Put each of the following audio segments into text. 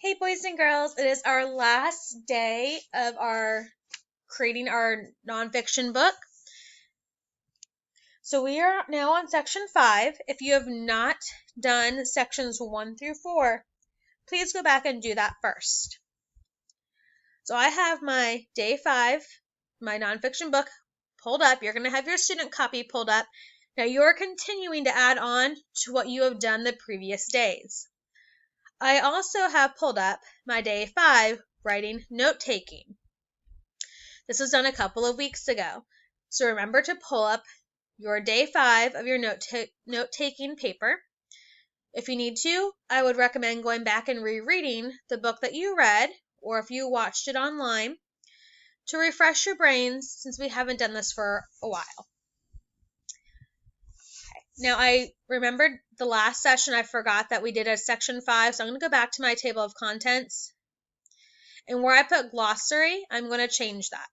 Hey boys and girls, it is our last day of our creating our nonfiction book. So we are now on section 5. If you have not done sections 1 through 4, please go back and do that first. So I have my day 5, my nonfiction book pulled up. You're going to have your student copy pulled up. Now you're continuing to add on to what you have done the previous days. I also have pulled up my day 5 writing note-taking. This was done a couple of weeks ago. So remember to pull up your day 5 of your note-taking paper. If you need to, I would recommend going back and rereading the book that you read, or if you watched it online, to refresh your brains since we haven't done this for a while. Now, I remembered the last session, I forgot that we did a section 5, so I'm going to go back to my table of contents. And where I put glossary, I'm going to change that.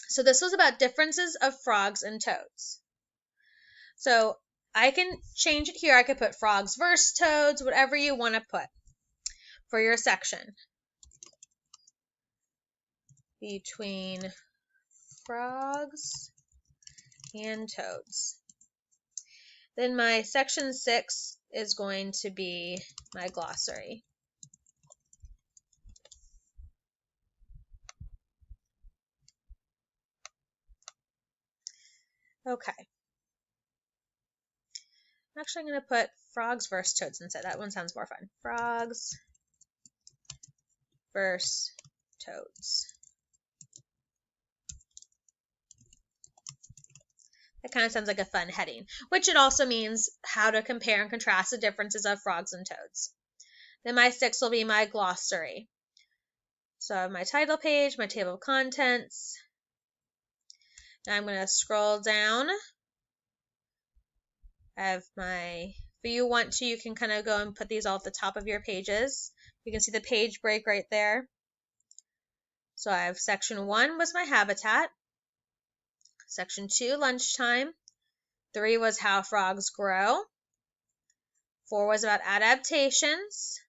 So this was about differences of frogs and toads. So I can change it here. I could put frogs versus toads, whatever you want to put for your section. Between frogs and toads. Then my section 6 is going to be my glossary. Okay. Actually, I'm going to put frogs versus toads instead. That one sounds more fun. Frogs versus toads. That kind of sounds like a fun heading, which it also means how to compare and contrast the differences of frogs and toads. Then my 6 will be my glossary. So I have my title page, my table of contents. Now I'm going to scroll down. I have my, if you want to, you can kind of go and put these all at the top of your pages. You can see the page break right there. So I have section 1 was my habitat. Section 2, lunchtime. 3 was how frogs grow. 4 was about adaptations.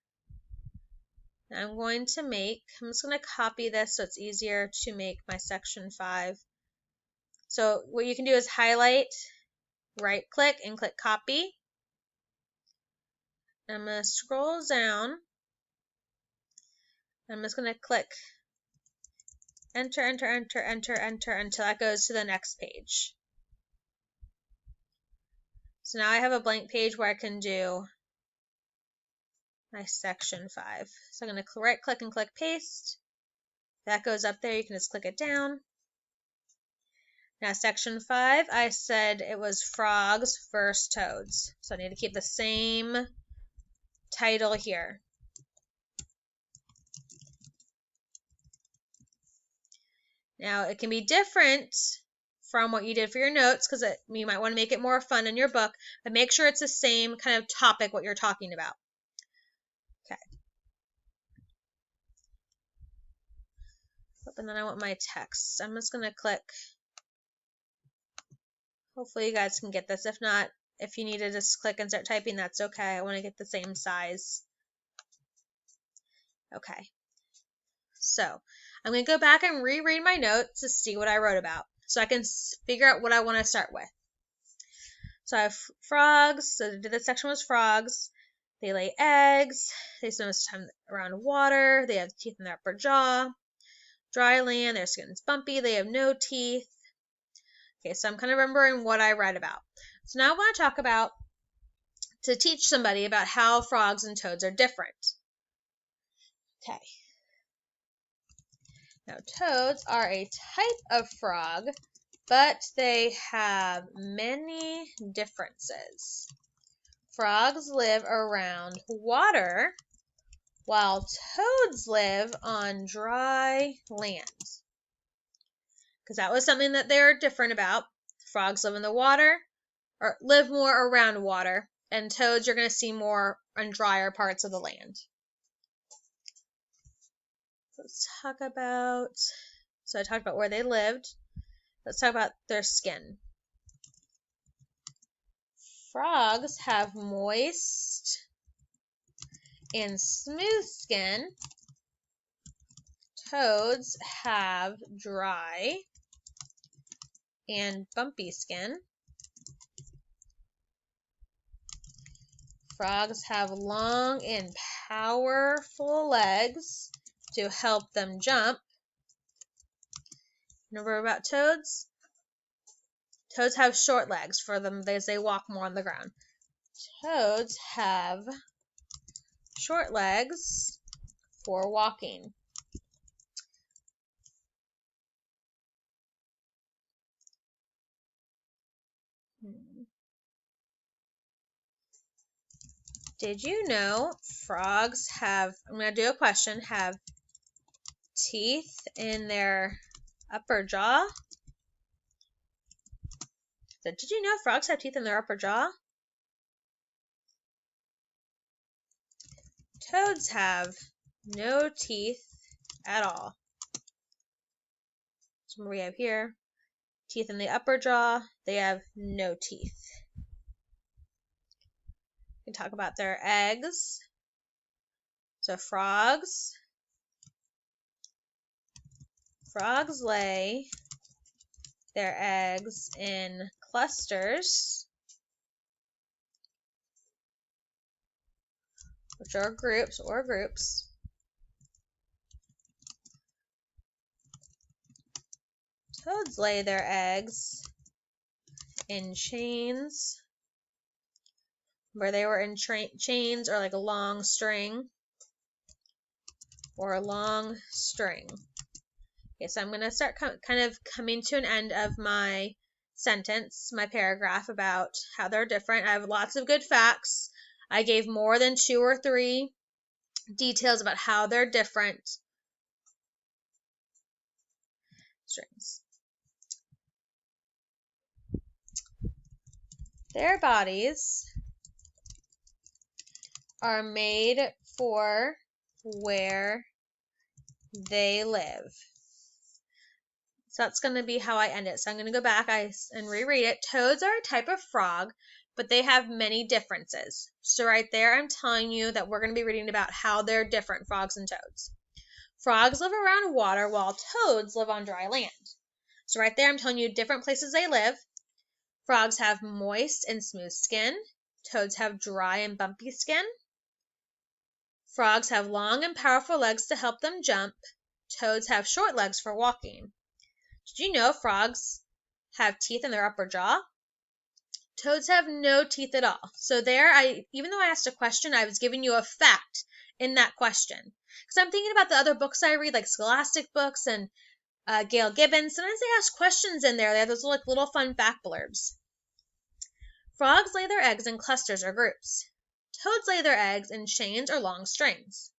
I'm just going to copy this so it's easier to make my section 5. So what you can do is highlight, right click, and click copy. I'm going to scroll down. I'm just going to click enter, enter, enter, enter, enter until that goes to the next page. So now I have a blank page where I can do my section 5. So I'm going to right click and click paste. That goes up there. You can just click it down. Now section 5, I said it was frogs versus toads. So I need to keep the same title here. Now it can be different from what you did for your notes because you might want to make it more fun in your book, but make sure it's the same kind of topic what you're talking about. Okay. And then I want my text. I'm just going to click. Hopefully you guys can get this. If not, if you need to just click and start typing, that's okay. I want to get the same size. Okay. So I'm going to go back and reread my notes to see what I wrote about so I can figure out what I want to start with. So I have frogs. So the section was frogs. They lay eggs. They spend most of the time around water. They have teeth in their upper jaw. Dry land. Their skin is bumpy. They have no teeth. Okay, so I'm kind of remembering what I read about. So now I want to talk about, to teach somebody about how frogs and toads are different. Okay. Now, toads are a type of frog, but they have many differences. Frogs live around water, while toads live on dry land. Because that was something that they're different about. Frogs live in the water, or live more around water, and toads you're going to see more on drier parts of the land. Let's talk about, so I talked about where they lived. Let's talk about their skin. Frogs have moist and smooth skin. Toads have dry and bumpy skin. Frogs have long and powerful legs to help them jump. Remember about toads? Toads have short legs for them as they walk more on the ground. Toads have short legs for walking. Did you know frogs have, I'm going to do a question, have teeth in their upper jaw? So did you know frogs have teeth in their upper jaw? Toads have no teeth at all. So what we have here, teeth in the upper jaw, they have no teeth. We can talk about their eggs. So frogs lay their eggs in clusters, which are groups or groups. Toads lay their eggs in chains, where they were in chains or like a long string or a long string. Okay, so I'm going to start kind of coming to an end of my sentence, my paragraph about how they're different. I have lots of good facts. I gave more than 2 or 3 details about how they're different. Strings. Their bodies are made for where they live. So that's going to be how I end it. So I'm going to go back and reread it. Toads are a type of frog, but they have many differences. So right there, I'm telling you that we're going to be reading about how they're different, frogs and toads. Frogs live around water while toads live on dry land. So right there, I'm telling you different places they live. Frogs have moist and smooth skin. Toads have dry and bumpy skin. Frogs have long and powerful legs to help them jump. Toads have short legs for walking. Did you know frogs have teeth in their upper jaw? Toads have no teeth at all. So there, even though I asked a question, I was giving you a fact in that question. Because I'm thinking about the other books I read, like Scholastic books and Gail Gibbons. Sometimes they ask questions in there. They have those little fun fact blurbs. Frogs lay their eggs in clusters or groups. Toads lay their eggs in chains or long strings.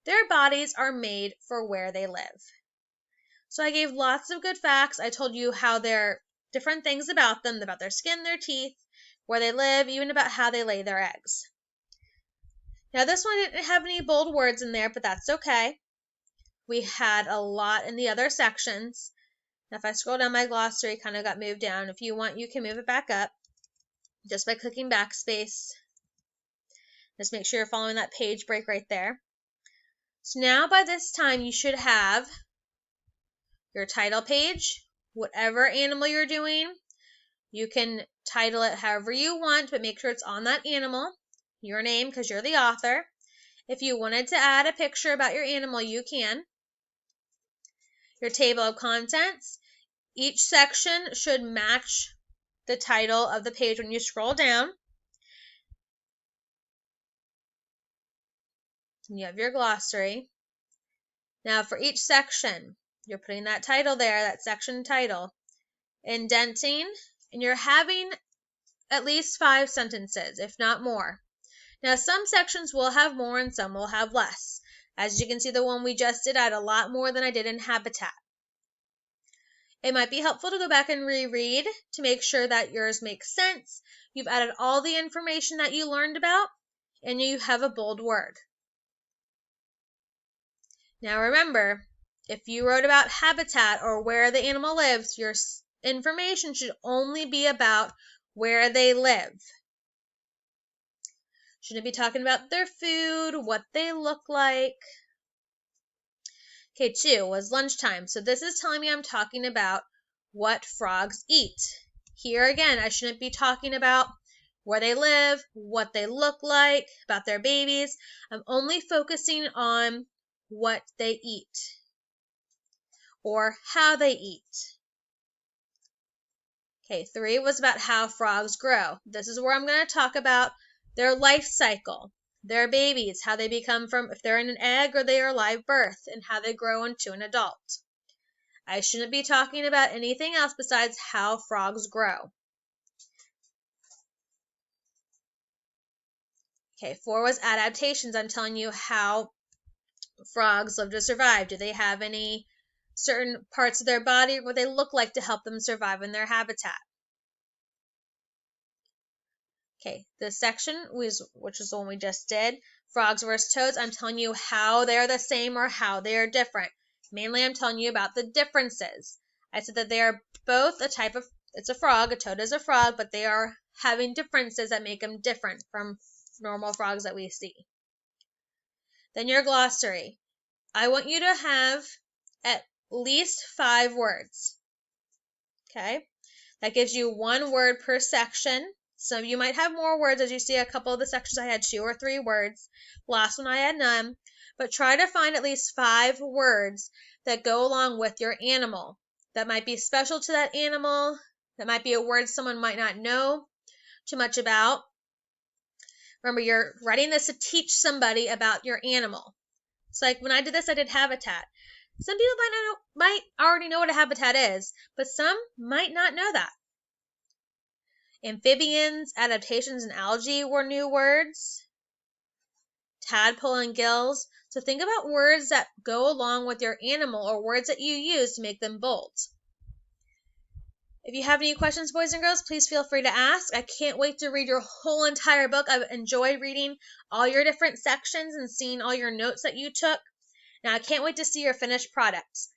Their bodies are made for where they live. So I gave lots of good facts. I told you how they're different things about them, about their skin, their teeth, where they live, even about how they lay their eggs. Now this one didn't have any bold words in there, but that's okay. We had a lot in the other sections. Now if I scroll down, my glossary kind of got moved down. If you want, you can move it back up just by clicking backspace. Just make sure you're following that page break right there. So now by this time, you should have your title page. Whatever animal you're doing, you can title it however you want, but make sure it's on that animal, your name, because you're the author. If you wanted to add a picture about your animal, you can. Your table of contents. Each section should match the title of the page when you scroll down. And you have your glossary. Now for each section, you're putting that title there, that section title, indenting, and you're having at least 5 sentences, if not more. Now some sections will have more and some will have less. As you can see, the one we just did, I had a lot more than I did in habitat. It might be helpful to go back and reread to make sure that yours makes sense. You've added all the information that you learned about, and you have a bold word. Now remember, if you wrote about habitat or where the animal lives, your information should only be about where they live. Shouldn't be talking about their food, what they look like. Okay, 2 was lunchtime. So this is telling me I'm talking about what frogs eat. Here again, I shouldn't be talking about where they live, what they look like, about their babies. I'm only focusing on what they eat or how they eat. Okay, 3 was about how frogs grow. This is where I'm going to talk about their life cycle, their babies, how they become from, if they're in an egg or they are live birth, and how they grow into an adult. I shouldn't be talking about anything else besides how frogs grow. Okay, 4 was adaptations. I'm telling you how frogs live to survive. Do they have any certain parts of their body, what they look like to help them survive in their habitat? Okay, this section, which is the one we just did, frogs versus toads, I'm telling you how they're the same or how they are different. Mainly, I'm telling you about the differences. I said that they are both a type of, it's a frog, a toad is a frog, but they are having differences that make them different from normal frogs that we see. Then your glossary. I want you to have at least 5 words. Okay? That gives you 1 word per section. Some of you might have more words. As you see, a couple of the sections I had 2 or 3 words. Last one I had none. But try to find at least 5 words that go along with your animal. That might be special to that animal. That might be a word someone might not know too much about. Remember, you're writing this to teach somebody about your animal. It's like when I did this, I did habitat. Some people might already know what a habitat is, but some might not know that. Amphibians, adaptations, and algae were new words. Tadpole and gills. So think about words that go along with your animal or words that you use to make them bold. If you have any questions, boys and girls, please feel free to ask. I can't wait to read your whole entire book. I've enjoyed reading all your different sections and seeing all your notes that you took. Now, I can't wait to see your finished products.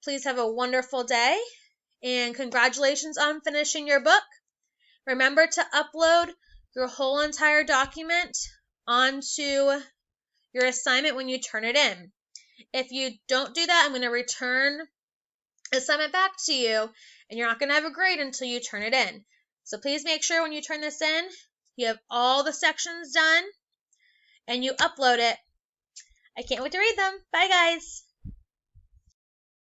Please have a wonderful day, and congratulations on finishing your book. Remember to upload your whole entire document onto your assignment when you turn it in. If you don't do that, I'm going to return the assignment back to you, and you're not going to have a grade until you turn it in. So please make sure when you turn this in, you have all the sections done, and you upload it. I can't wait to read them. Bye, guys.